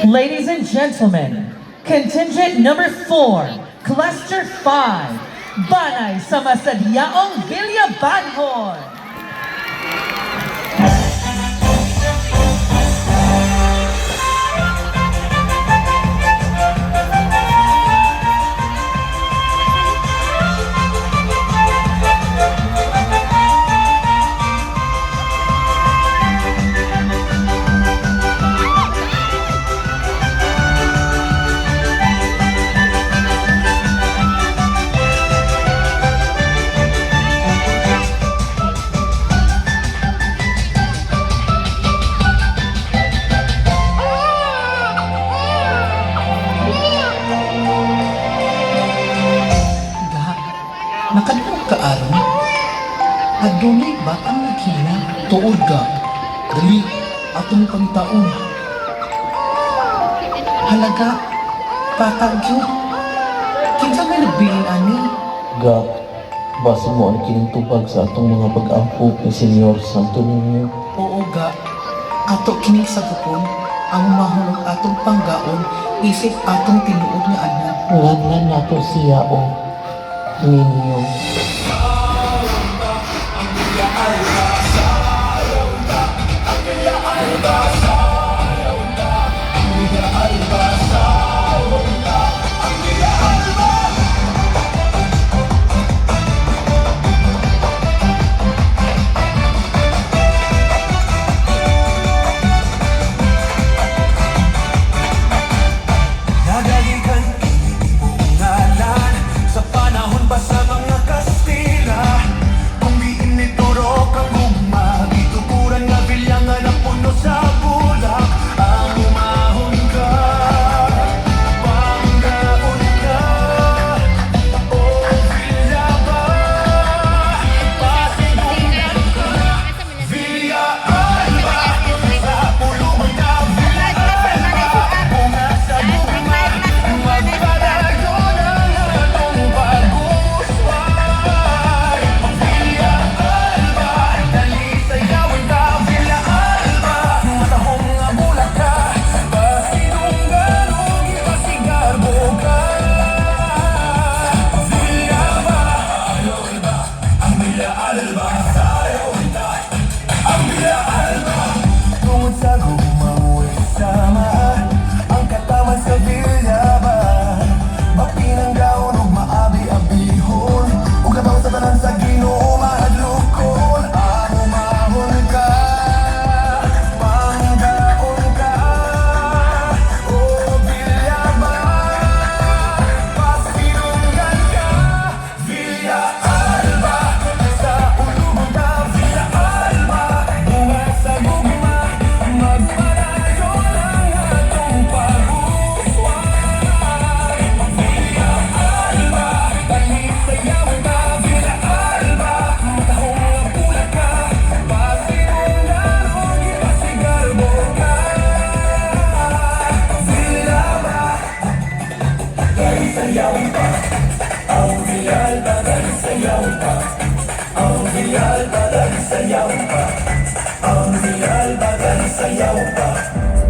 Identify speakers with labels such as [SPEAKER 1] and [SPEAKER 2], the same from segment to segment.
[SPEAKER 1] Ladies and gentlemen, contingent number 4, cluster 5, Banay sa Masadyaong Villa Banhor.
[SPEAKER 2] Nakadungog ka aron? Adunay ba ang naghina? Tuod ka. Dali, atong pangitaon. Halaga, patagyo. Kinsa may nagbilin ani?
[SPEAKER 3] Ga, basa mo ang kining tubag sa atong mga pag-ampok ni Senyor Santo Niño.
[SPEAKER 2] Oo ga, ato kining sagupon ang mahulog atong panggaon isip atong tinuod nga anak.
[SPEAKER 3] Ngagnan nato siya o Niño.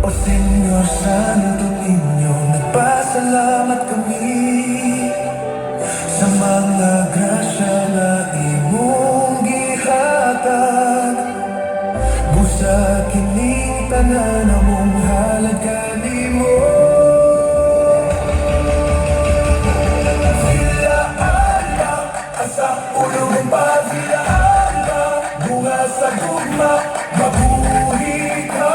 [SPEAKER 4] O Senyor Santo Niño, nagpasalamat kami sa mga grasya na imong gihatag. Busa kining tanan among halaga nimo. Villa Alba, asa ulo mong pa Villa Alba, bunga sa gugma, mabuhi ka.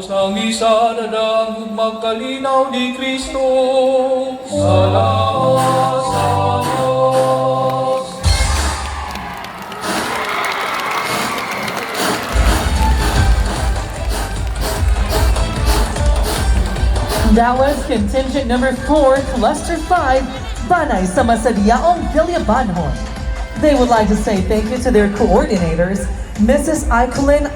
[SPEAKER 5] sang isa na dangog magkalinaw ni Kristo. Salamat sa Diyos.
[SPEAKER 1] That was contingent number 4, cluster 5, Banay sa Masadyaong Villabanhon. They would like to say thank you to their coordinators, Mrs. Aikelin